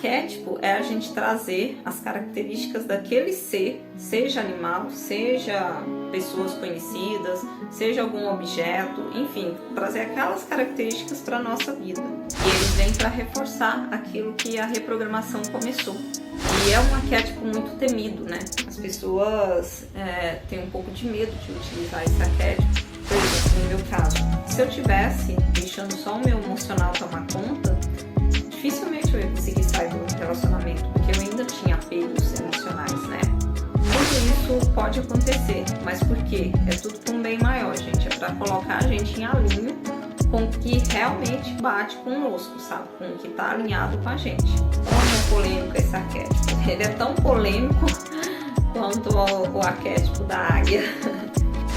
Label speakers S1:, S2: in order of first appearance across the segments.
S1: arquétipo é a gente trazer as características daquele ser, seja animal, seja pessoas conhecidas, seja algum objeto, enfim, trazer aquelas características para a nossa vida. E eles vêm para reforçar aquilo que a reprogramação começou. E é um arquétipo muito temido, né? As pessoas têm um pouco de medo de utilizar esse arquétipo. Por exemplo, no meu caso, se eu tivesse deixando só o meu emocional tomar conta, dificilmente eu ia conseguir sair do relacionamento, porque eu ainda tinha apegos emocionais, né? Tudo isso pode acontecer, mas por quê? É tudo para um bem maior, gente. É para colocar a gente em alinho com o que realmente bate conosco, sabe? Com o que está alinhado com a gente. Como é polêmico esse arquétipo. Ele é tão polêmico quanto o arquétipo da águia.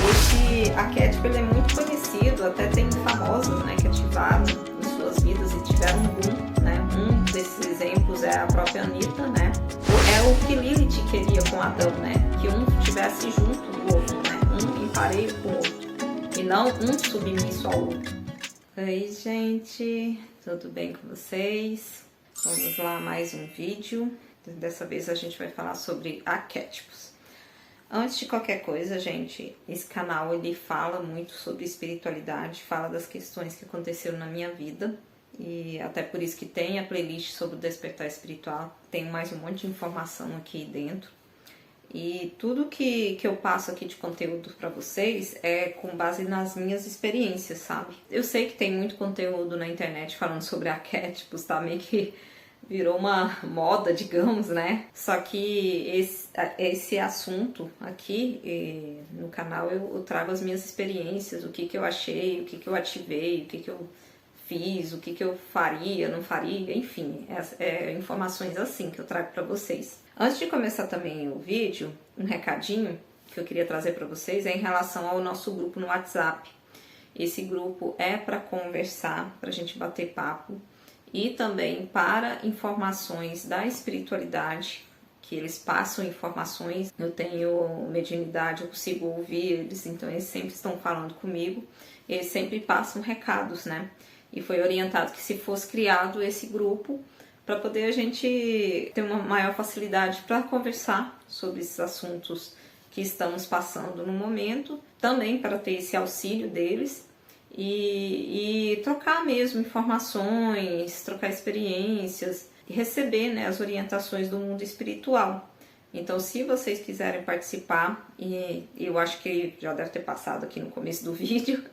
S1: Esse arquétipo ele é muito conhecido, até tem famosos, né, que ativaram em suas vidas e tiveram um boom, né? Um desses exemplos é a própria Anitta, né? É o que Lilith queria com Adão, né? Que um estivesse junto do outro, né? Um em parelho com o outro, e não um submisso ao outro. Oi, gente, tudo bem com vocês? Vamos lá, mais um vídeo. Dessa vez a gente vai falar sobre arquétipos. Antes de qualquer coisa, gente, esse canal ele fala muito sobre espiritualidade, fala das questões que aconteceram na minha vida, e até por isso que tem a playlist sobre o despertar espiritual, tem mais um monte de informação aqui dentro. E tudo que eu passo aqui de conteúdo para vocês é com base nas minhas experiências, sabe? Eu sei que tem muito conteúdo na internet falando sobre arquétipos, tá? Meio que virou uma moda, digamos, né? Só que esse assunto aqui no canal eu trago as minhas experiências, o que eu achei, o que eu ativei, o que eu fiz, o que eu faria, não faria, enfim, informações assim que eu trago para vocês. Antes de começar também o vídeo, um recadinho que eu queria trazer para vocês é em relação ao nosso grupo no WhatsApp. Esse grupo é para conversar, para a gente bater papo, e também para informações da espiritualidade, que eles passam informações. Eu tenho mediunidade, eu consigo ouvir eles, então eles sempre estão falando comigo, eles sempre passam recados, né? E foi orientado que se fosse criado esse grupo para poder a gente ter uma maior facilidade para conversar sobre esses assuntos que estamos passando no momento, também para ter esse auxílio deles e trocar mesmo informações, trocar experiências e receber, né, as orientações do mundo espiritual. Então, se vocês quiserem participar, e eu acho que já deve ter passado aqui no começo do vídeo,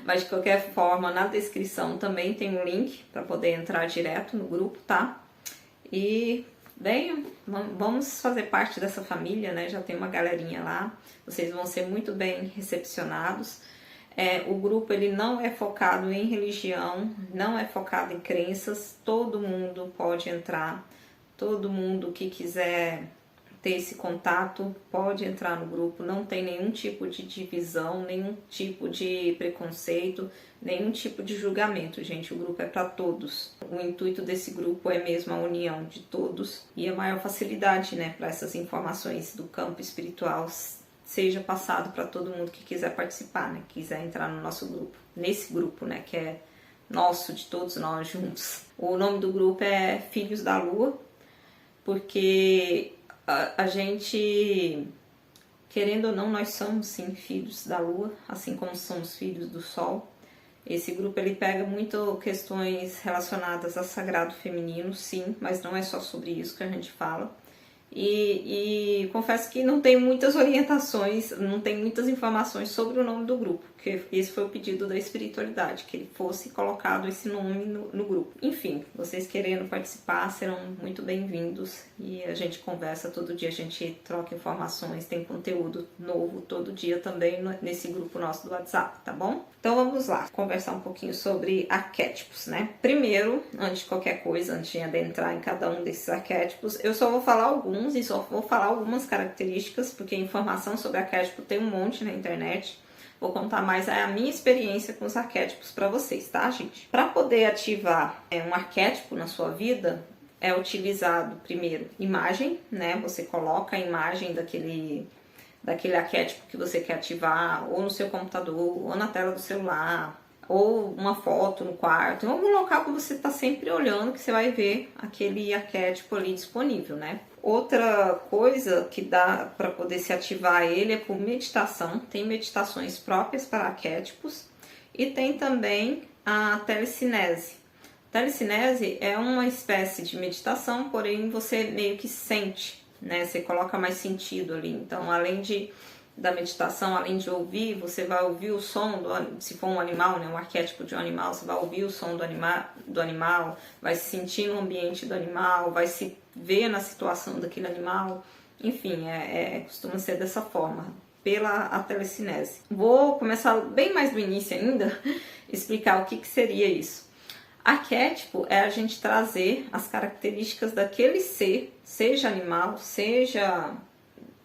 S1: mas de qualquer forma, na descrição também tem um link para poder entrar direto no grupo, tá? E venham, vamos fazer parte dessa família, né? Já tem uma galerinha lá, vocês vão ser muito bem recepcionados. O grupo ele não é focado em religião, não é focado em crenças, todo mundo pode entrar, todo mundo que quiser ter esse contato pode entrar no grupo, não tem nenhum tipo de divisão, nenhum tipo de preconceito, nenhum tipo de julgamento, gente. O grupo é para todos. O intuito desse grupo é mesmo a união de todos e a maior facilidade, né, para essas informações do campo espiritual seja passado para todo mundo que quiser participar, né, quiser entrar no nosso grupo, nesse grupo, né, que é nosso, de todos nós juntos. O nome do grupo é Filhos da Lua, porque a gente, querendo ou não, nós somos sim filhos da Lua, assim como somos filhos do Sol. Esse grupo ele pega muito questões relacionadas a sagrado feminino, sim, mas não é só sobre isso que a gente fala. E confesso que não tem muitas orientações, não tem muitas informações sobre o nome do grupo, porque esse foi o pedido da espiritualidade, que ele fosse colocado esse nome no grupo. Enfim, vocês querendo participar serão muito bem-vindos e a gente conversa todo dia, a gente troca informações, tem conteúdo novo todo dia também nesse grupo nosso do WhatsApp, tá bom? Então vamos lá, conversar um pouquinho sobre arquétipos, né? Primeiro, antes de qualquer coisa, antes de adentrar em cada um desses arquétipos, eu só vou falar alguns e só vou falar algumas características, porque informação sobre arquétipo tem um monte na internet. Vou contar mais a minha experiência com os arquétipos para vocês, tá, gente? Para poder ativar um arquétipo na sua vida, é utilizado primeiro imagem, né? Você coloca a imagem daquele arquétipo que você quer ativar, ou no seu computador, ou na tela do celular, ou uma foto no quarto, em algum local que você está sempre olhando, que você vai ver aquele arquétipo ali disponível, né? Outra coisa que dá para poder se ativar ele é por meditação. Tem meditações próprias para arquétipos e tem também a telecinese. Telecinese é uma espécie de meditação, porém você meio que sente, né? Você coloca mais sentido ali. Então, da meditação, além de ouvir, você vai ouvir o som, se for um animal, né, um arquétipo de um animal, você vai ouvir o som do animal, vai se sentir no ambiente do animal, vai se ver na situação daquele animal, enfim, costuma ser dessa forma, pela a telecinese. Vou começar bem mais do início ainda, explicar o que seria isso. Arquétipo é a gente trazer as características daquele ser, seja animal, seja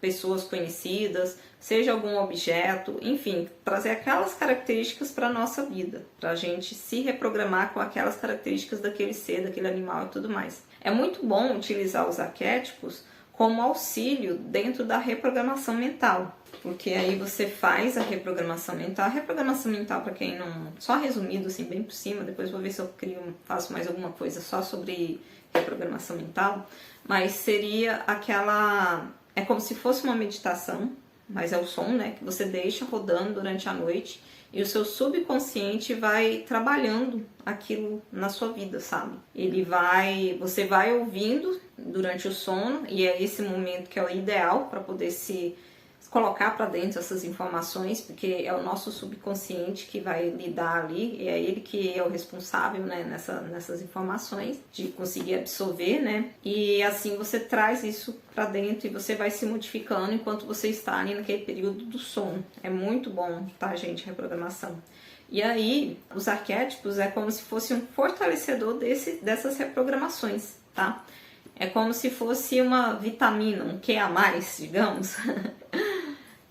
S1: pessoas conhecidas, seja algum objeto, enfim, trazer aquelas características para a nossa vida, para a gente se reprogramar com aquelas características daquele ser, daquele animal e tudo mais. É muito bom utilizar os arquétipos como auxílio dentro da reprogramação mental, porque aí você faz a reprogramação mental. A reprogramação mental, para quem não... Só resumido, assim, bem por cima, depois vou ver se eu faço mais alguma coisa só sobre reprogramação mental, mas seria aquela... É como se fosse uma meditação, mas é o som, né, que você deixa rodando durante a noite e o seu subconsciente vai trabalhando aquilo na sua vida, sabe? Você vai ouvindo durante o sono e é esse momento que é o ideal para poder se colocar para dentro essas informações, porque é o nosso subconsciente que vai lidar ali, e é ele que é o responsável, né, nessas informações, de conseguir absorver, né, e assim você traz isso para dentro e você vai se modificando enquanto você está ali naquele período do sono. É muito bom, tá, gente, reprogramação. E aí, os arquétipos é como se fosse um fortalecedor dessas reprogramações, tá? É como se fosse uma vitamina, um Q a mais, digamos,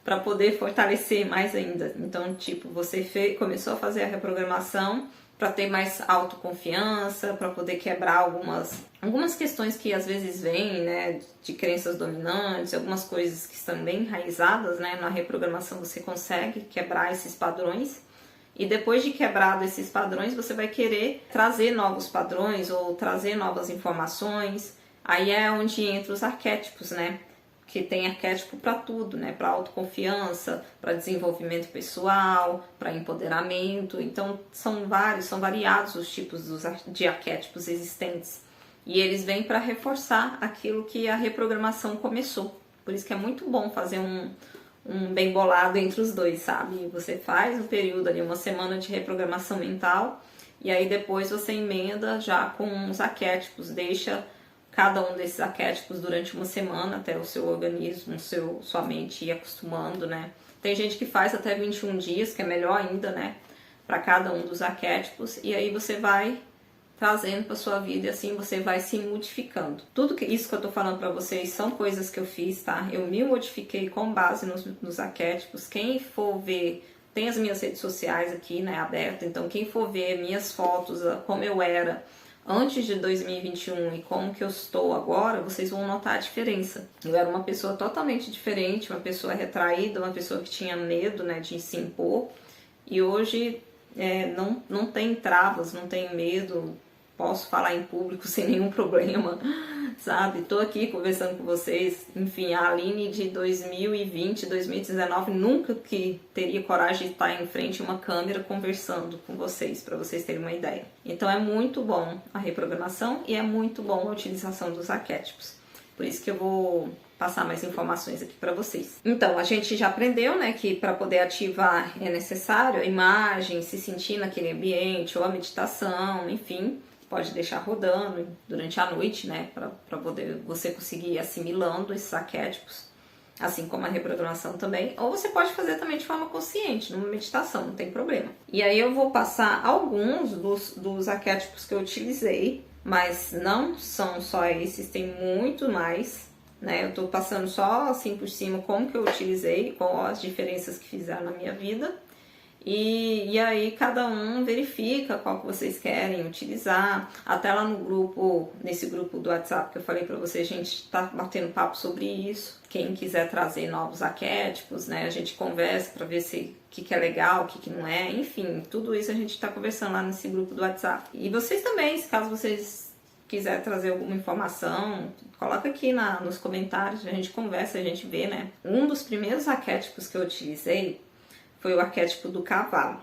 S1: para poder fortalecer mais ainda. Então, tipo, você começou a fazer a reprogramação para ter mais autoconfiança, para poder quebrar algumas questões que às vezes vêm, né, de crenças dominantes, algumas coisas que estão bem enraizadas, né, na reprogramação você consegue quebrar esses padrões. E depois de quebrado esses padrões, você vai querer trazer novos padrões ou trazer novas informações. Aí é onde entra os arquétipos, né? Que tem arquétipo para tudo, né? Para autoconfiança, para desenvolvimento pessoal, para empoderamento. Então, são variados os tipos de arquétipos existentes. E eles vêm para reforçar aquilo que a reprogramação começou. Por isso que é muito bom fazer um bem bolado entre os dois, sabe? Você faz um período ali, uma semana de reprogramação mental, e aí depois você emenda já com os arquétipos, deixa cada um desses arquétipos durante uma semana até o seu organismo, sua mente ir acostumando, né? Tem gente que faz até 21 dias, que é melhor ainda, né? Para cada um dos arquétipos, e aí você vai trazendo para sua vida e assim você vai se modificando. Isso que eu tô falando para vocês são coisas que eu fiz, tá? Eu me modifiquei com base nos arquétipos. Quem for ver, tem as minhas redes sociais aqui, né, abertas, então quem for ver minhas fotos, como eu era antes de 2021 e como que eu estou agora, vocês vão notar a diferença. Eu era uma pessoa totalmente diferente, uma pessoa retraída, uma pessoa que tinha medo, né, de se impor, e hoje não tem travas, não tenho medo, posso falar em público sem nenhum problema, sabe? Tô aqui conversando com vocês. Enfim, a Aline de 2020, 2019 nunca que teria coragem de estar em frente a uma câmera conversando com vocês, para vocês terem uma ideia. Então é muito bom a reprogramação e é muito bom a utilização dos arquétipos. Por isso que eu vou passar mais informações aqui para vocês. Então, a gente já aprendeu, né, que para poder ativar é necessário a imagem, se sentir naquele ambiente, ou a meditação, enfim. Pode deixar rodando durante a noite, né, para poder você conseguir ir assimilando esses arquétipos, assim como a reprogramação também. Ou você pode fazer também de forma consciente, numa meditação, não tem problema. E aí eu vou passar alguns dos arquétipos que eu utilizei, mas não são só esses, tem muito mais, né? Eu tô passando só assim por cima como que eu utilizei, quais as diferenças que fizeram na minha vida. E aí cada um verifica qual que vocês querem utilizar. Até lá no grupo, nesse grupo do WhatsApp que eu falei pra vocês, a gente tá batendo papo sobre isso. Quem quiser trazer novos arquétipos, né, a gente conversa pra ver se o que é legal, o que não é, enfim, tudo isso a gente tá conversando lá nesse grupo do WhatsApp. E vocês também, caso vocês quiser trazer alguma informação, coloca aqui nos comentários, a gente conversa, a gente vê, né. Um dos primeiros arquétipos que eu utilizei foi o arquétipo do cavalo.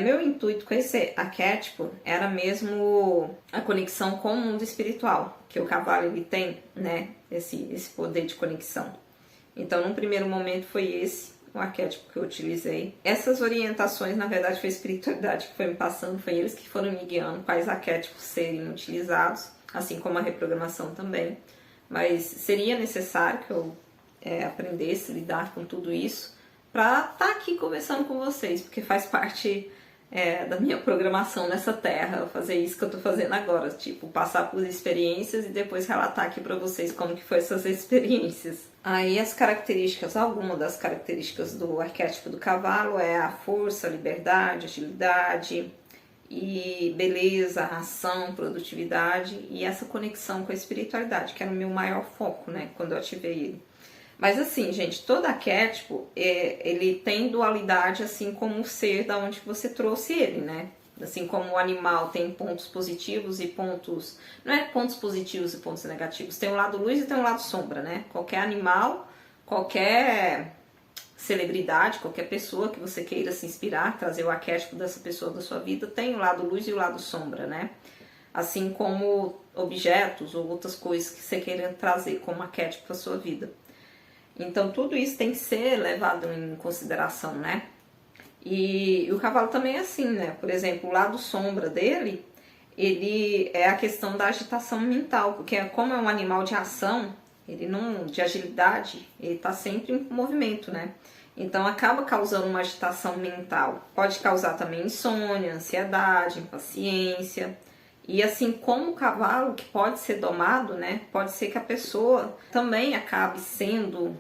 S1: Meu intuito com esse arquétipo era mesmo a conexão com o mundo espiritual, que o cavalo ele tem, né, esse poder de conexão. Então, num primeiro momento foi esse o arquétipo que eu utilizei. Essas orientações, na verdade, foi a espiritualidade que foi me passando, foi eles que foram me guiando quais arquétipos seriam utilizados, assim como a reprogramação também. Mas seria necessário que eu aprendesse a lidar com tudo isso para estar aqui conversando com vocês, porque faz parte da minha programação nessa terra, fazer isso que eu tô fazendo agora, tipo, passar por experiências e depois relatar aqui para vocês como que foi essas experiências. Aí as características, alguma das características do arquétipo do cavalo é a força, a liberdade, agilidade e beleza, ação, produtividade e essa conexão com a espiritualidade, que era o meu maior foco, né, quando eu ativei ele. Mas assim, gente, todo arquétipo, ele tem dualidade, assim como o ser da onde você trouxe ele, né? Assim como o animal tem pontos positivos e pontos... Não é pontos positivos e pontos negativos, tem um lado luz e tem um lado sombra, né? Qualquer animal, qualquer celebridade, qualquer pessoa que você queira se inspirar, trazer o arquétipo dessa pessoa da sua vida, tem o lado luz e o lado sombra, né? Assim como objetos ou outras coisas que você queira trazer como arquétipo para sua vida. Então, tudo isso tem que ser levado em consideração, né? E o cavalo também é assim, né? Por exemplo, o lado sombra dele, ele é a questão da agitação mental, porque como é um animal de ação, ele não, de agilidade, ele tá sempre em movimento, né? Então, acaba causando uma agitação mental. Pode causar também insônia, ansiedade, impaciência. E assim como o cavalo, que pode ser domado, né? Pode ser que a pessoa também acabe sendo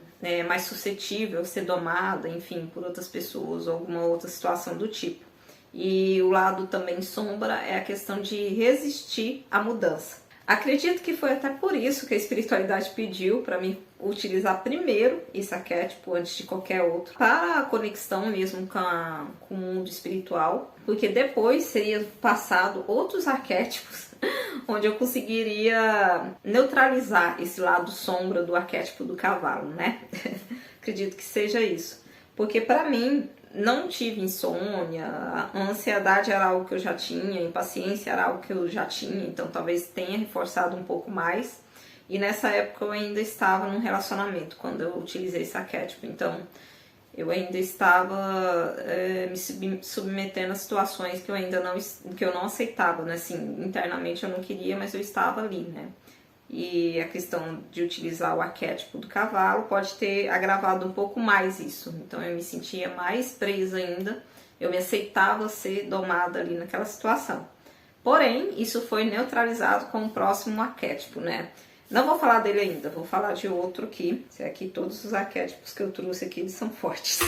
S1: mais suscetível a ser domada, enfim, por outras pessoas ou alguma outra situação do tipo. E o lado também sombra é a questão de resistir à mudança. Acredito que foi até por isso que a espiritualidade pediu para mim utilizar primeiro esse arquétipo antes de qualquer outro, para a conexão mesmo com o mundo espiritual, porque depois seria passado outros arquétipos onde eu conseguiria neutralizar esse lado sombra do arquétipo do cavalo, né? Acredito que seja isso, porque para mim não tive insônia, a ansiedade era algo que eu já tinha, a impaciência era algo que eu já tinha, então talvez tenha reforçado um pouco mais. E nessa época eu ainda estava num relacionamento, quando eu utilizei esse arquétipo, então eu ainda estava me submetendo a situações que eu não aceitava, né? Assim, internamente eu não queria, mas eu estava ali, né? E a questão de utilizar o arquétipo do cavalo pode ter agravado um pouco mais isso. Então eu me sentia mais presa ainda, eu me aceitava ser domada ali naquela situação. Porém, isso foi neutralizado com o próximo arquétipo, né? Não vou falar dele ainda, vou falar de outro aqui. Aqui todos os arquétipos que eu trouxe aqui, eles são fortes.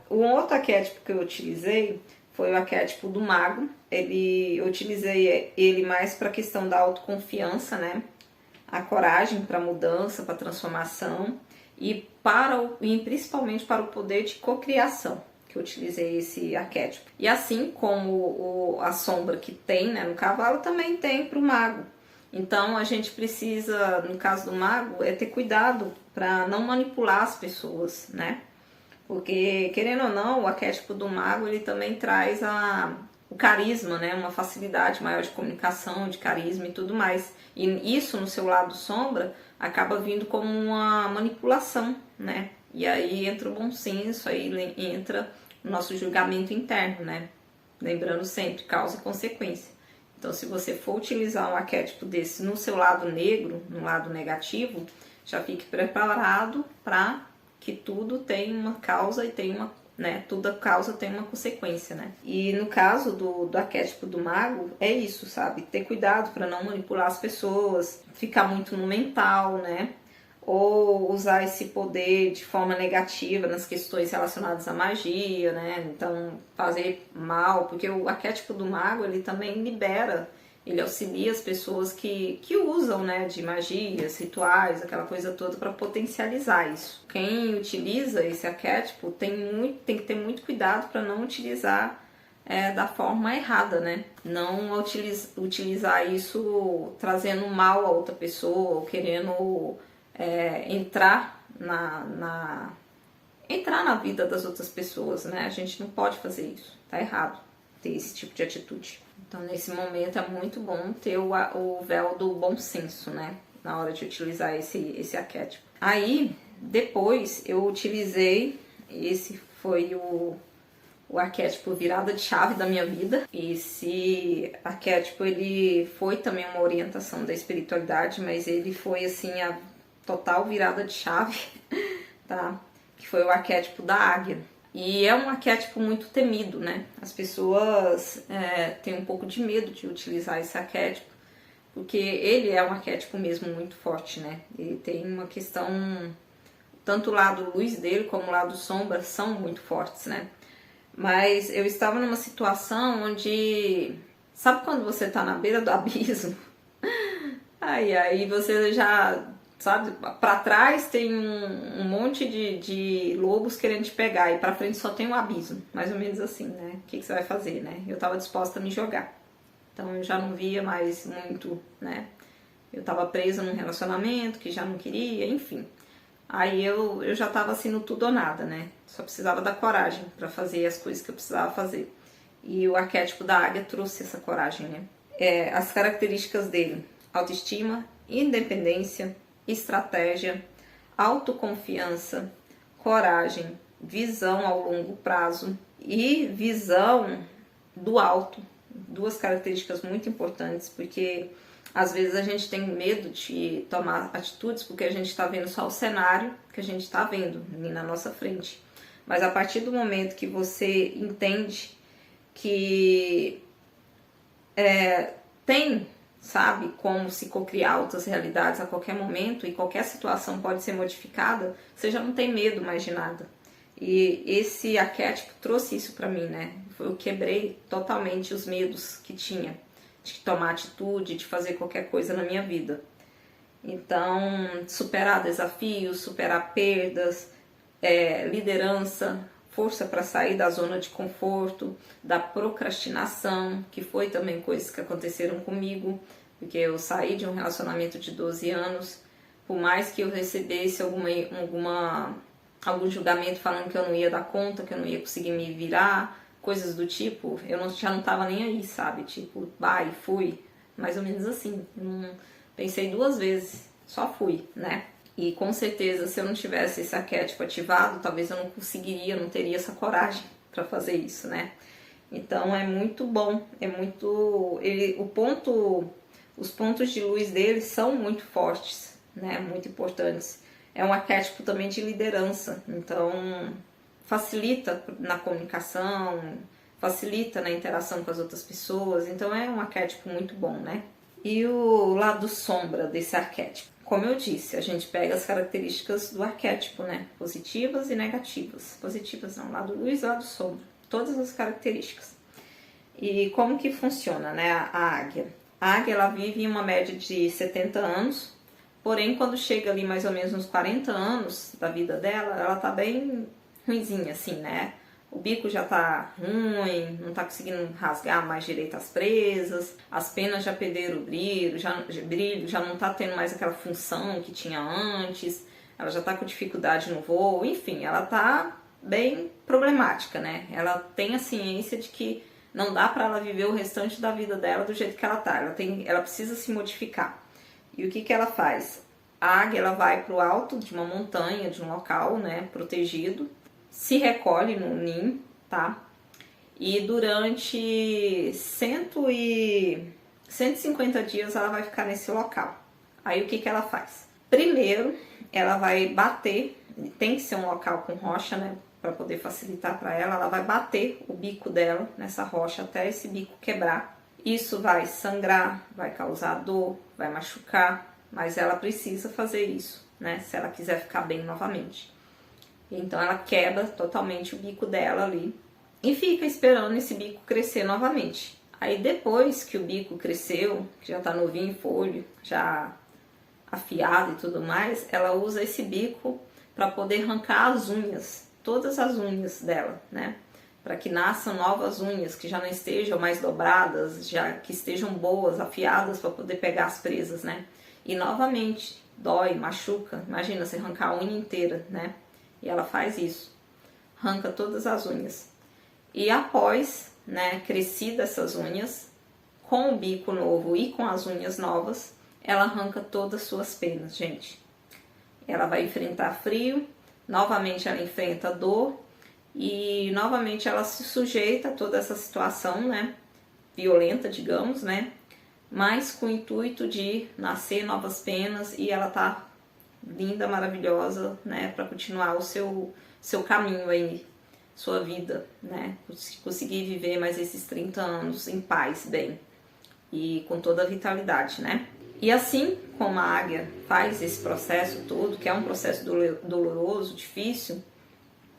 S1: O outro arquétipo que eu utilizei foi o arquétipo do mago. Eu utilizei ele mais para a questão da autoconfiança, né? A coragem para mudança, para transformação e principalmente para o poder de cocriação, que eu utilizei esse arquétipo. E assim como a sombra que tem, né, no cavalo, também tem para o mago. Então a gente precisa, no caso do mago, ter cuidado para não manipular as pessoas, né? Porque, querendo ou não, o arquétipo do mago, ele também traz o carisma, né? Uma facilidade maior de comunicação, de carisma e tudo mais. E isso, no seu lado sombra, acaba vindo como uma manipulação, né? E aí entra o bom senso, aí entra o nosso julgamento interno, né? Lembrando sempre, causa e consequência. Então, se você for utilizar um arquétipo desse no seu lado negro, no lado negativo, já fique preparado para que tudo tem uma causa e tem uma, né? Toda causa tem uma consequência, né? E no caso do arquétipo do mago, é isso, sabe? Ter cuidado para não manipular as pessoas, ficar muito no mental, né? ou usar esse poder de forma negativa nas questões relacionadas à magia, né? Então, fazer mal, porque o arquétipo do mago, ele também libera, ele auxilia as pessoas que usam, né, de magias, rituais, aquela coisa toda para potencializar isso. Quem utiliza esse arquétipo tem que ter muito cuidado para não utilizar da forma errada, né? Não utilizar isso trazendo mal a outra pessoa, ou querendo entrar entrar na vida das outras pessoas, né? A gente não pode fazer isso, tá errado ter esse tipo de atitude. Então, nesse momento é muito bom ter o véu do bom senso, né? Na hora de utilizar esse arquétipo. Aí, depois, eu utilizei, esse foi o arquétipo virada de chave da minha vida. Esse arquétipo, ele foi também uma orientação da espiritualidade, mas ele foi, assim, a total virada de chave, tá? Que foi o arquétipo da águia. E é um arquétipo muito temido, né? As pessoas têm um pouco de medo de utilizar esse arquétipo, porque ele é um arquétipo mesmo muito forte, né? Ele tem uma questão, tanto o lado luz dele como o lado sombra são muito fortes, né? Mas eu estava numa situação onde, sabe quando você tá na beira do abismo? Aí você já, sabe, pra trás tem um monte de lobos querendo te pegar, e pra frente só tem um abismo, mais ou menos assim, né? O que você vai fazer, né? Eu tava disposta a me jogar, então eu já não via mais muito, né? Eu tava presa num relacionamento que já não queria, enfim. Aí eu já tava assim no tudo ou nada, né? Só precisava da coragem pra fazer as coisas que eu precisava fazer. E o arquétipo da águia trouxe essa coragem, né? As características dele: autoestima, independência, estratégia, autoconfiança, coragem, visão ao longo prazo e visão do alto. Duas características muito importantes, porque às vezes a gente tem medo de tomar atitudes porque a gente está vendo só o cenário que a gente está vendo ali na nossa frente. Mas a partir do momento que você entende que tem, sabe, como se cocriar outras realidades a qualquer momento e qualquer situação pode ser modificada, você já não tem medo mais de nada. E esse arquétipo trouxe isso pra mim, né? Eu quebrei totalmente os medos que tinha de tomar atitude, de fazer qualquer coisa na minha vida. Então, superar desafios, superar perdas, liderança, força para sair da zona de conforto, da procrastinação, que foi também coisas que aconteceram comigo, porque eu saí de um relacionamento de 12 anos, por mais que eu recebesse algum julgamento falando que eu não ia dar conta, que eu não ia conseguir me virar, coisas do tipo, já não tava nem aí, sabe? Tipo, vai, fui, mais ou menos assim. Não pensei duas vezes, só fui, né? E com certeza, se eu não tivesse esse arquétipo ativado, talvez eu não conseguiria, não teria essa coragem para fazer isso, né? Então é muito bom, os pontos de luz dele são muito fortes, né? Muito importantes. É um arquétipo também de liderança, então facilita na comunicação, facilita na interação com as outras pessoas, então é um arquétipo muito bom, né? E o lado sombra desse arquétipo? Como eu disse, a gente pega as características do arquétipo, né? Positivas e negativas. Positivas não, lado luz e lado sombra. Todas as características. E como que funciona, né? A águia. A águia, ela vive em uma média de 70 anos, porém, quando chega ali mais ou menos uns 40 anos da vida dela, ela tá bem ruinzinha, assim, né? O bico já tá ruim, não tá conseguindo rasgar mais direito as presas, as penas já perderam o brilho, já não tá tendo mais aquela função que tinha antes, ela já tá com dificuldade no voo, enfim, ela tá bem problemática, né? Ela tem a ciência de que não dá para ela viver o restante da vida dela do jeito que ela tá, ela precisa se modificar. E o que ela faz? A águia, ela vai pro alto de uma montanha, de um local, né, protegido, se recolhe no ninho, tá? E durante 150 dias ela vai ficar nesse local. Aí o que ela faz? Primeiro, ela vai bater, tem que ser um local com rocha, né? Para poder facilitar para ela vai bater o bico dela nessa rocha até esse bico quebrar. Isso vai sangrar, vai causar dor, vai machucar, mas ela precisa fazer isso, né, se ela quiser ficar bem novamente. Então ela quebra totalmente o bico dela ali e fica esperando esse bico crescer novamente. Aí depois que o bico cresceu, que já tá novinho em folho, já afiado e tudo mais, ela usa esse bico para poder arrancar as unhas, todas as unhas dela, né? Para que nasçam novas unhas, que já não estejam mais dobradas, já que estejam boas, afiadas para poder pegar as presas, né? E novamente, dói, machuca. Imagina você arrancar a unha inteira, né? E ela faz isso, arranca todas as unhas. E após, né, crescidas essas unhas, com o bico novo e com as unhas novas, ela arranca todas as suas penas, gente. Ela vai enfrentar frio, novamente ela enfrenta dor e novamente ela se sujeita a toda essa situação, né, violenta, digamos, né, mas com o intuito de nascer novas penas e ela tá linda, maravilhosa, né, para continuar o seu caminho aí, sua vida, né, conseguir viver mais esses 30 anos em paz, bem, e com toda a vitalidade, né. E assim como a águia faz esse processo todo, que é um processo doloroso, difícil,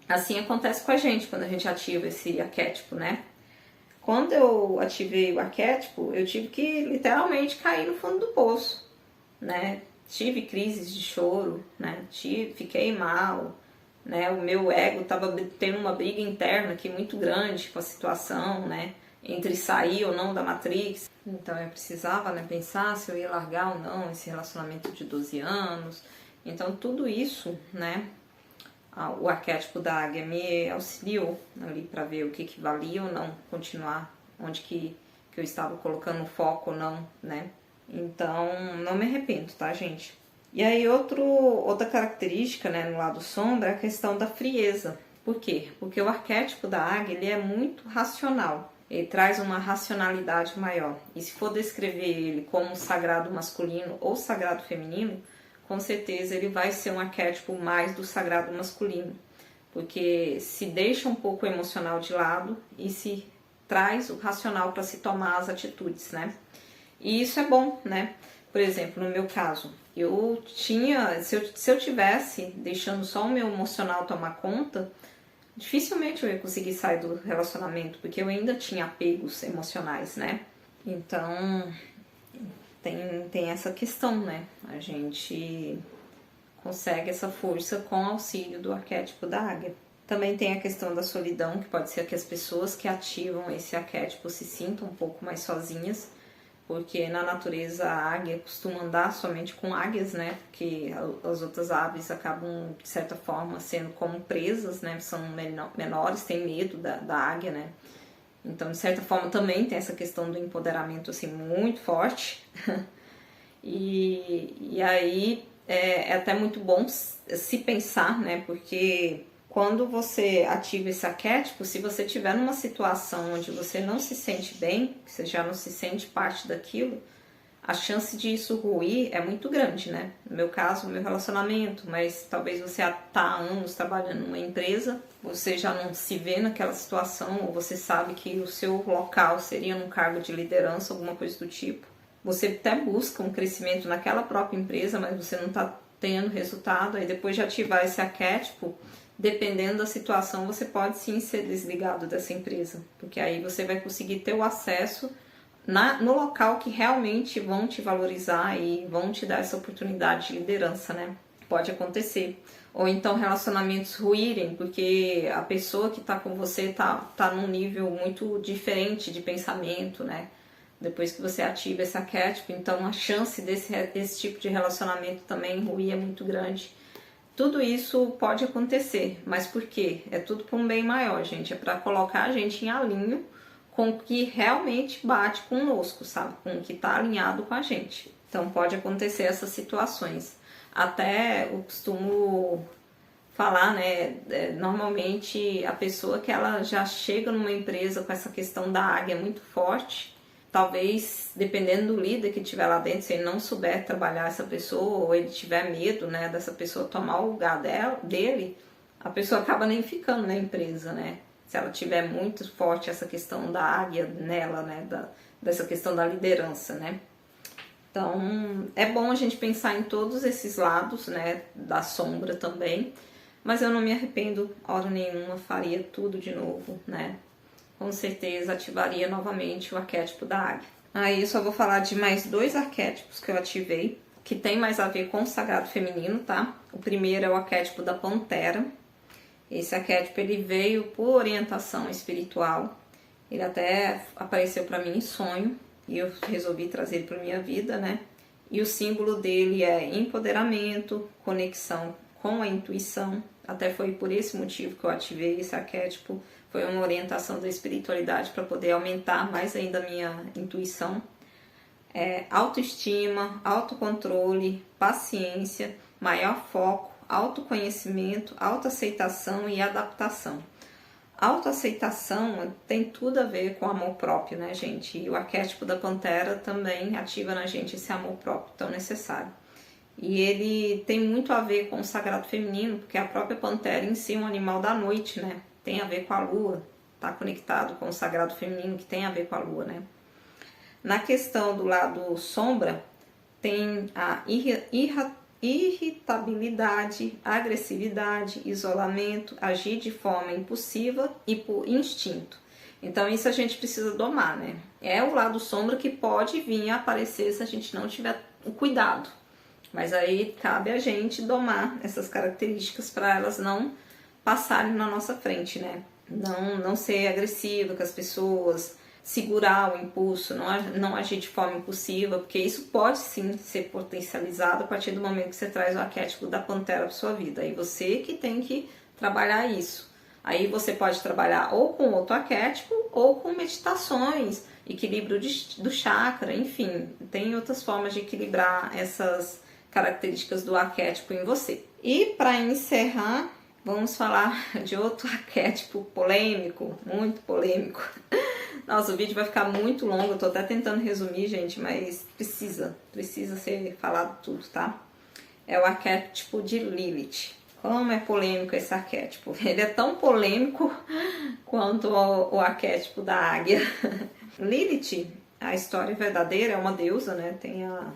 S1: assim acontece com a gente quando a gente ativa esse arquétipo, né? Quando eu ativei o arquétipo, eu tive que literalmente cair no fundo do poço, né? Tive crises de choro, né? Fiquei mal, né? O meu ego estava tendo uma briga interna aqui muito grande com a situação, né? Entre sair ou não da Matrix. Então eu precisava, né, pensar se eu ia largar ou não esse relacionamento de 12 anos. Então tudo isso, né, o arquétipo da águia me auxiliou ali para ver o que valia ou não continuar, onde que eu estava colocando foco ou não, né. Então não me arrependo, tá, gente? E aí outra característica, né, no lado sombra é a questão da frieza. Por quê? Porque o arquétipo da águia, ele é muito racional. Ele traz uma racionalidade maior. E se for descrever ele como sagrado masculino ou sagrado feminino, com certeza ele vai ser um arquétipo mais do sagrado masculino. Porque se deixa um pouco o emocional de lado e se traz o racional para se tomar as atitudes, né? E isso é bom, né? Por exemplo, no meu caso, eu tinha, se eu tivesse deixando só o meu emocional tomar conta, dificilmente eu ia conseguir sair do relacionamento, porque eu ainda tinha apegos emocionais, né? Então, tem essa questão, né? A gente consegue essa força com o auxílio do arquétipo da águia. Também tem a questão da solidão, que pode ser que as pessoas que ativam esse arquétipo se sintam um pouco mais sozinhas, porque na natureza a águia costuma andar somente com águias, né? Porque as outras aves acabam, de certa forma, sendo como presas, né? São menores, têm medo da águia, né? Então, de certa forma, também tem essa questão do empoderamento, assim, muito forte. E aí é até muito bom se pensar, né? Porque quando você ativa esse arquétipo, se você estiver numa situação onde você não se sente bem, que você já não se sente parte daquilo, a chance de isso ruir é muito grande, né? No meu caso, no meu relacionamento, mas talvez você está há anos trabalhando numa empresa, você já não se vê naquela situação, ou você sabe que o seu local seria num cargo de liderança, alguma coisa do tipo. Você até busca um crescimento naquela própria empresa, mas você não está tendo resultado, aí depois de ativar esse arquétipo, dependendo da situação, você pode sim ser desligado dessa empresa, porque aí você vai conseguir ter o acesso no local que realmente vão te valorizar e vão te dar essa oportunidade de liderança, né? Pode acontecer. Ou então relacionamentos ruírem, porque a pessoa que está com você tá num nível muito diferente de pensamento, né? Depois que você ativa esse arquétipo, então a chance desse tipo de relacionamento também ruir é muito grande. Tudo isso pode acontecer, mas por quê? É tudo para um bem maior, gente. É para colocar a gente em alinho com o que realmente bate conosco, sabe? Com o que está alinhado com a gente. Então pode acontecer essas situações. Até eu costumo falar, né? Normalmente a pessoa que ela já chega numa empresa com essa questão da águia muito forte, talvez, dependendo do líder que tiver lá dentro, se ele não souber trabalhar essa pessoa ou ele tiver medo, né, dessa pessoa tomar o lugar dele, a pessoa acaba nem ficando na empresa, né? Se ela tiver muito forte essa questão da águia nela, né, dessa questão da liderança, né? Então, é bom a gente pensar em todos esses lados, né, da sombra também, mas eu não me arrependo hora nenhuma, faria tudo de novo, né? Com certeza ativaria novamente o arquétipo da águia. Aí eu só vou falar de mais 2 arquétipos que eu ativei, que tem mais a ver com o sagrado feminino, tá? O primeiro é o arquétipo da pantera. Esse arquétipo ele veio por orientação espiritual. Ele até apareceu para mim em sonho e eu resolvi trazer ele para minha vida, né? E o símbolo dele é empoderamento, conexão com a intuição. Até foi por esse motivo que eu ativei esse arquétipo. Foi uma orientação da espiritualidade para poder aumentar mais ainda a minha intuição. Autoestima, autocontrole, paciência, maior foco, autoconhecimento, autoaceitação e adaptação. Autoaceitação tem tudo a ver com amor próprio, né, gente? E o arquétipo da pantera também ativa na gente esse amor próprio tão necessário. E ele tem muito a ver com o sagrado feminino, porque a própria pantera em si é um animal da noite, né? Tem a ver com a lua, tá conectado com o sagrado feminino, que tem a ver com a lua, né? Na questão do lado sombra, tem a irritabilidade, agressividade, isolamento, agir de forma impulsiva e por instinto. Então isso a gente precisa domar, né? É o lado sombra que pode vir a aparecer se a gente não tiver o cuidado. Mas aí cabe a gente domar essas características para elas não passarem na nossa frente, né? Não ser agressiva com as pessoas, segurar o impulso, não agir de forma impulsiva, porque isso pode sim ser potencializado a partir do momento que você traz o arquétipo da pantera para sua vida. Aí você que tem que trabalhar isso. Aí você pode trabalhar ou com outro arquétipo ou com meditações, equilíbrio do chakra, enfim, tem outras formas de equilibrar essas características do arquétipo em você. E para encerrar, vamos falar de outro arquétipo polêmico, muito polêmico. Nossa, o vídeo vai ficar muito longo, eu tô até tentando resumir, gente, mas precisa ser falado tudo, tá? É o arquétipo de Lilith. Como é polêmico esse arquétipo? Ele é tão polêmico quanto o arquétipo da águia. Lilith, a história verdadeira, é uma deusa, né? Tem a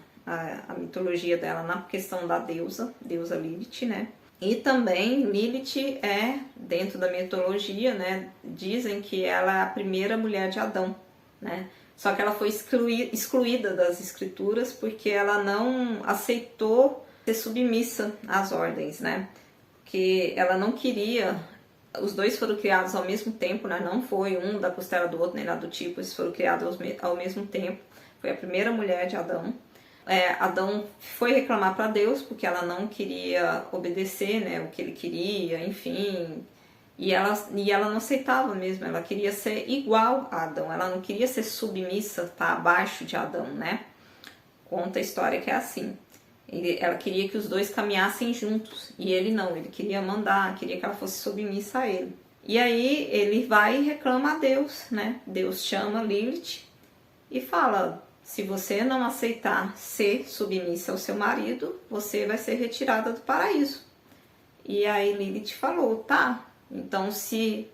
S1: mitologia dela na questão da deusa Lilith, né? E também Lilith é, dentro da mitologia, né, dizem que ela é a primeira mulher de Adão, né? Só que ela foi excluída das escrituras porque ela não aceitou ser submissa às ordens, né? Que ela não queria, os dois foram criados ao mesmo tempo, né? Não foi um da costela do outro, nem nada do tipo, eles foram criados ao mesmo tempo. Foi a primeira mulher de Adão. Adão foi reclamar para Deus porque ela não queria obedecer, né, o que ele queria, enfim, e ela não aceitava mesmo, ela queria ser igual a Adão, ela não queria ser submissa, tá abaixo de Adão, né? Conta a história que é assim. Ela queria que os dois caminhassem juntos e ele não, ele queria mandar, queria que ela fosse submissa a ele. E aí ele vai e reclama a Deus, né? Deus chama Lilith e fala: se você não aceitar ser submissa ao seu marido, você vai ser retirada do paraíso. E aí Lilith falou: tá, então se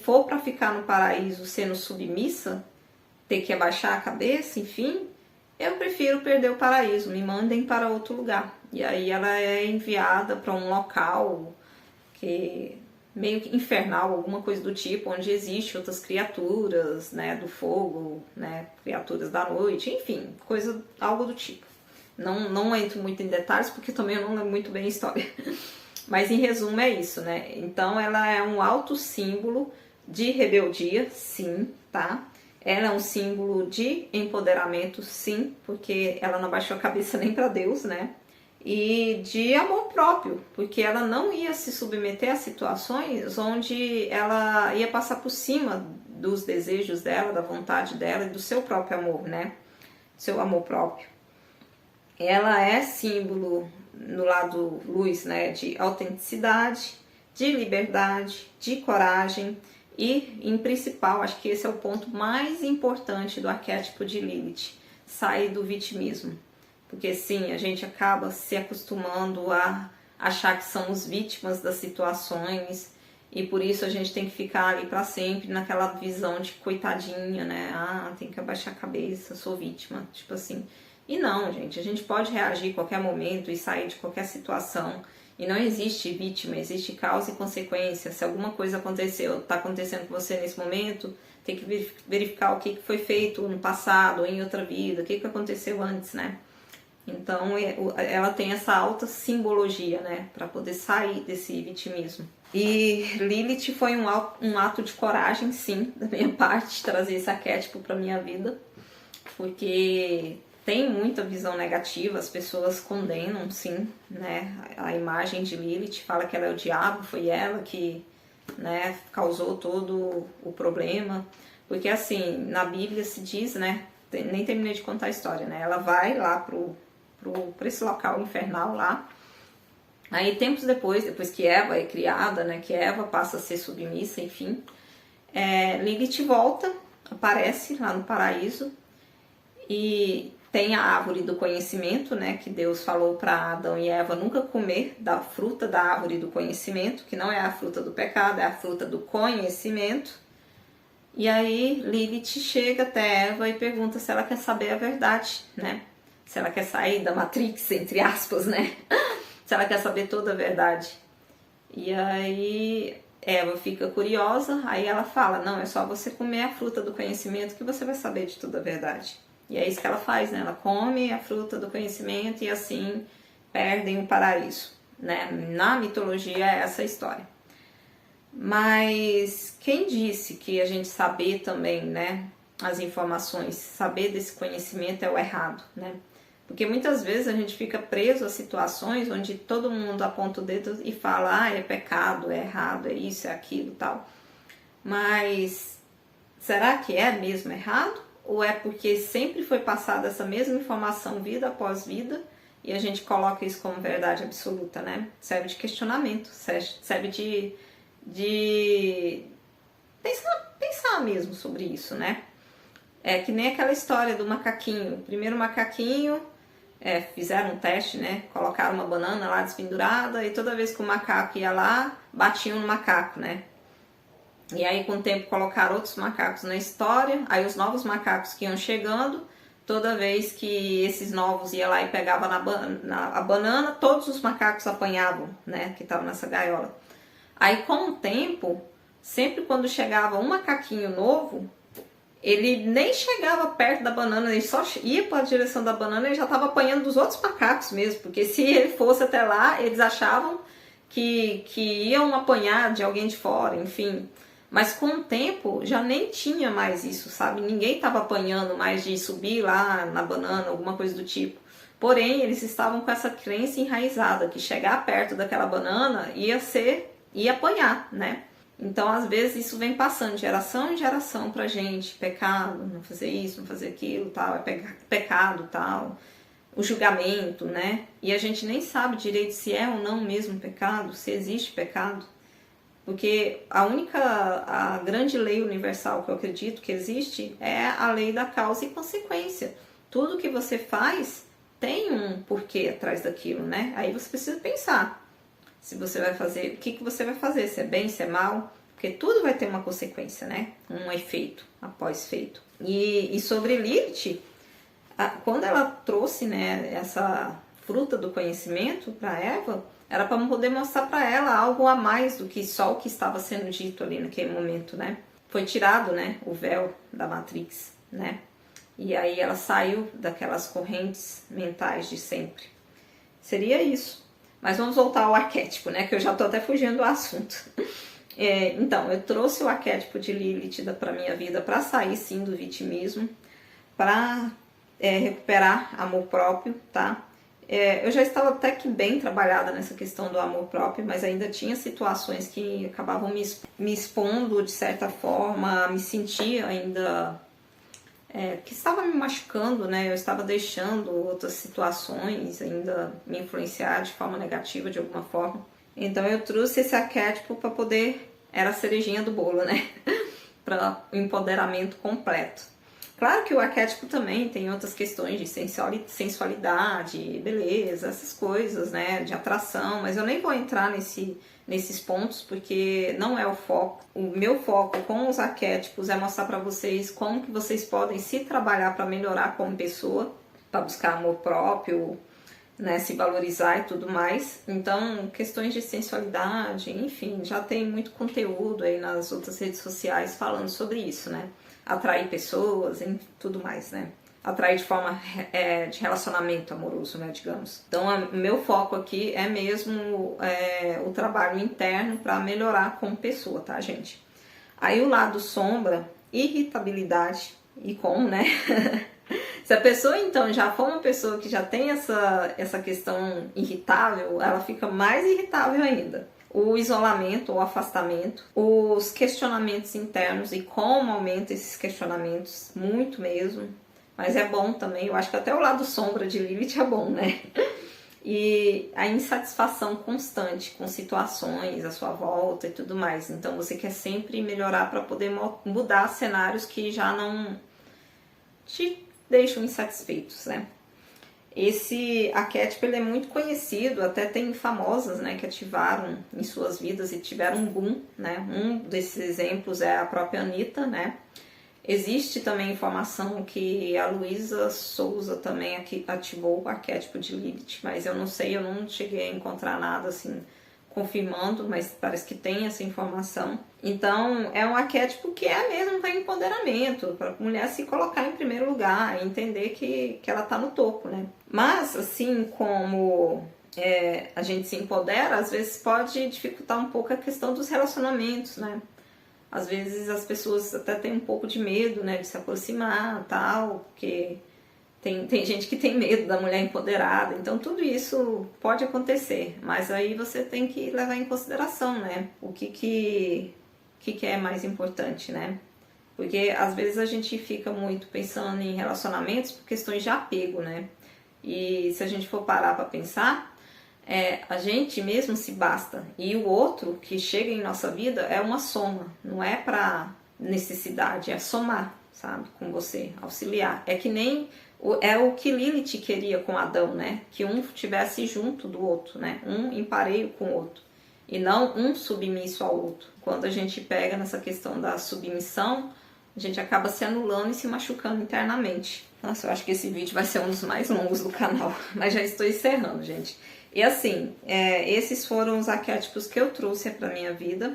S1: for para ficar no paraíso sendo submissa, ter que abaixar a cabeça, enfim, eu prefiro perder o paraíso, me mandem para outro lugar. E aí ela é enviada para um local que meio que infernal, alguma coisa do tipo, onde existe outras criaturas, né, do fogo, né, criaturas da noite, enfim, algo do tipo. Não entro muito em detalhes, porque também eu não lembro muito bem a história. Mas em resumo é isso, né? Então ela é um alto símbolo de rebeldia, sim, tá? Ela é um símbolo de empoderamento, sim, porque ela não abaixou a cabeça nem para Deus, né? E de amor próprio, porque ela não ia se submeter a situações onde ela ia passar por cima dos desejos dela, da vontade dela e do seu próprio amor, né? Seu amor próprio. Ela é símbolo, no lado luz, né, de autenticidade, de liberdade, de coragem e, em principal, acho que esse é o ponto mais importante do arquétipo de Lilith, sair do vitimismo. Porque sim, a gente acaba se acostumando a achar que somos vítimas das situações e por isso a gente tem que ficar ali para sempre naquela visão de coitadinha, né? Ah, tem que abaixar a cabeça, sou vítima, tipo assim. E não, gente, a gente pode reagir a qualquer momento e sair de qualquer situação. E não existe vítima, existe causa e consequência. Se alguma coisa aconteceu, está acontecendo com você nesse momento, tem que verificar o que foi feito no passado ou em outra vida, o que aconteceu antes, né? Então ela tem essa alta simbologia, né, para poder sair desse vitimismo. E Lilith foi um ato de coragem, sim, da minha parte, trazer esse arquétipo para minha vida, porque tem muita visão negativa, as pessoas condenam, sim, né, a imagem de Lilith, fala que ela é o diabo, foi ela que, né, causou todo o problema, porque assim, na Bíblia se diz, né, nem terminei de contar a história, né, ela vai lá para esse local infernal lá. Aí tempos depois que Eva é criada, né, que Eva passa a ser submissa, enfim, Lilith volta, aparece lá no paraíso e tem a árvore do conhecimento, né, que Deus falou para Adão e Eva nunca comer da fruta da árvore do conhecimento, que não é a fruta do pecado, é a fruta do conhecimento. E aí Lilith chega até Eva e pergunta se ela quer saber a verdade, né? Se ela quer sair da Matrix, entre aspas, né? Se ela quer saber toda a verdade. E aí Eva fica curiosa, aí ela fala, não, é só você comer a fruta do conhecimento que você vai saber de toda a verdade. E é isso que ela faz, né? Ela come a fruta do conhecimento e assim perdem o paraíso, né? Na mitologia é essa a história. Mas quem disse que a gente saber também, né, as informações, saber desse conhecimento é o errado, né? Porque muitas vezes a gente fica preso a situações onde todo mundo aponta o dedo e fala, é pecado, é errado, é isso, é aquilo, tal. Mas será que é mesmo errado? Ou é porque sempre foi passada essa mesma informação vida após vida e a gente coloca isso como verdade absoluta, né? Serve de questionamento, serve de pensar mesmo sobre isso, né? É que nem aquela história do macaquinho. Primeiro macaquinho, fizeram um teste, né? Colocaram uma banana lá despendurada e toda vez que o macaco ia lá, batiam no macaco, né? E aí com o tempo colocaram outros macacos na história, aí os novos macacos que iam chegando, toda vez que esses novos iam lá e pegavam a banana, todos os macacos apanhavam, né? Que estavam nessa gaiola. Aí com o tempo, sempre quando chegava um macaquinho novo, ele nem chegava perto da banana, ele só ia para a direção da banana e ele já estava apanhando dos outros macacos mesmo, porque se ele fosse até lá, eles achavam que iam apanhar de alguém de fora, enfim. Mas com o tempo já nem tinha mais isso, sabe? Ninguém estava apanhando mais de subir lá na banana, alguma coisa do tipo. Porém, eles estavam com essa crença enraizada, que chegar perto daquela banana ia apanhar, né? Então, às vezes, isso vem passando de geração em geração pra gente. Pecado, não fazer isso, não fazer aquilo, tal. É pecado, tal. O julgamento, né? E a gente nem sabe direito se é ou não mesmo pecado, se existe pecado. Porque a grande lei universal que eu acredito que existe é a lei da causa e consequência. Tudo que você faz tem um porquê atrás daquilo, né? Aí você precisa pensar. Se você vai fazer, o que você vai fazer, se é bem, se é mal, porque tudo vai ter uma consequência, né? Um efeito após feito. E sobre Lilith, quando ela trouxe, né, essa fruta do conhecimento para Eva, era para poder mostrar para ela algo a mais do que só o que estava sendo dito ali naquele momento, né? Foi tirado, né, o véu da Matrix, né? E aí ela saiu daquelas correntes mentais de sempre. Seria isso. Mas vamos voltar ao arquétipo, né? Que eu já estou até fugindo do assunto. Então, eu trouxe o arquétipo de Lilith para minha vida para sair, sim, do vitimismo, para recuperar amor próprio, tá? Eu já estava até que bem trabalhada nessa questão do amor próprio, mas ainda tinha situações que acabavam me expondo de certa forma, me sentia ainda... que estava me machucando, né? Eu estava deixando outras situações ainda me influenciar de forma negativa de alguma forma. Então eu trouxe esse arquétipo para poder... Era a cerejinha do bolo, né? Para o empoderamento completo. Claro que o arquétipo também tem outras questões de sensualidade, beleza, essas coisas, né, de atração, mas eu nem vou entrar nesses pontos porque não é o foco. O meu foco com os arquétipos é mostrar para vocês como que vocês podem se trabalhar para melhorar como pessoa, para buscar amor próprio, né, se valorizar e tudo mais. Então, questões de sensualidade, enfim, já tem muito conteúdo aí nas outras redes sociais falando sobre isso, né? Atrair pessoas e tudo mais, né? Atrair de forma de relacionamento amoroso, né, digamos. Então, o meu foco aqui é mesmo o trabalho interno para melhorar como pessoa, tá, gente? Aí o lado sombra, irritabilidade e como, né? Se a pessoa, então, já for uma pessoa que já tem essa questão irritável, ela fica mais irritável ainda. O isolamento ou afastamento, os questionamentos internos e como aumenta esses questionamentos, muito mesmo. Mas é bom também, eu acho que até o lado sombra de Lilith é bom, né? E a insatisfação constante com situações à sua volta e tudo mais. Então você quer sempre melhorar para poder mudar cenários que já não te deixam insatisfeitos, né? Esse arquétipo ele é muito conhecido, até tem famosas, né, que ativaram em suas vidas e tiveram um boom, né? Um desses exemplos é a própria Anitta, né? Existe também informação que a Luísa Souza também ativou o arquétipo de Lilith, mas eu não sei, eu não cheguei a encontrar nada assim confirmando, mas parece que tem essa informação. Então, é um arquétipo que é mesmo para empoderamento, para a mulher se colocar em primeiro lugar, entender que ela está no topo, né? Mas, assim como a gente se empodera, às vezes pode dificultar um pouco a questão dos relacionamentos, né? Às vezes as pessoas até têm um pouco de medo, né, de se aproximar, tal, porque tem gente que tem medo da mulher empoderada, então tudo isso pode acontecer, mas aí você tem que levar em consideração, né, o que é mais importante, né, porque às vezes a gente fica muito pensando em relacionamentos por questões de apego, né, e se a gente for parar para pensar, a gente mesmo se basta, e o outro que chega em nossa vida é uma soma, não é para necessidade, é somar, sabe, com você, auxiliar, é que nem é o que Lilith queria com Adão, né? Que um estivesse junto do outro, né? Um em pareio com o outro. E não um submisso ao outro. Quando a gente pega nessa questão da submissão, a gente acaba se anulando e se machucando internamente. Nossa, eu acho que esse vídeo vai ser um dos mais longos do canal. Mas já estou encerrando, gente. E assim, esses foram os arquétipos que eu trouxe para minha vida.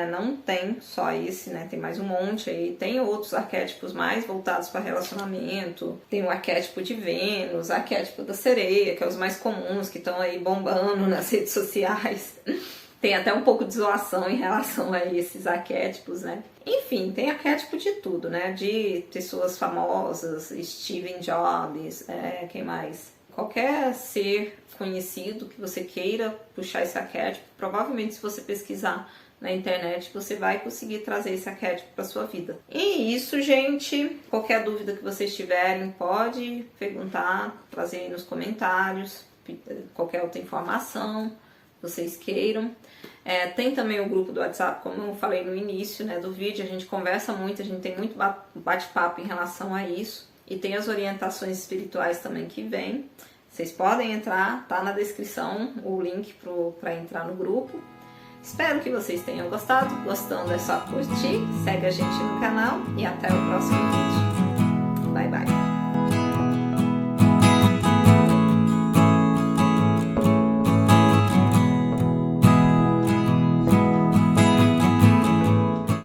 S1: Não tem só esse, né? Tem mais um monte aí. Tem outros arquétipos mais voltados para relacionamento. Tem o arquétipo de Vênus, o arquétipo da sereia, que é os mais comuns, que estão aí bombando nas redes sociais. Tem até um pouco de zoação em relação a esses arquétipos, né? Enfim, tem arquétipo de tudo, né? De pessoas famosas, Steve Jobs, quem mais? Qualquer ser conhecido que você queira puxar esse arquétipo, provavelmente se você pesquisar na internet, você vai conseguir trazer esse arquétipo para sua vida. E isso, gente, qualquer dúvida que vocês tiverem, pode perguntar, trazer aí nos comentários, qualquer outra informação que vocês queiram. Tem também o grupo do WhatsApp, como eu falei no início, né, do vídeo, a gente conversa muito, a gente tem muito bate-papo em relação a isso. E tem as orientações espirituais também que vêm. Vocês podem entrar, tá na descrição o link para entrar no grupo. Espero que vocês tenham gostado. Gostando é só curtir, segue a gente no canal e até o próximo vídeo.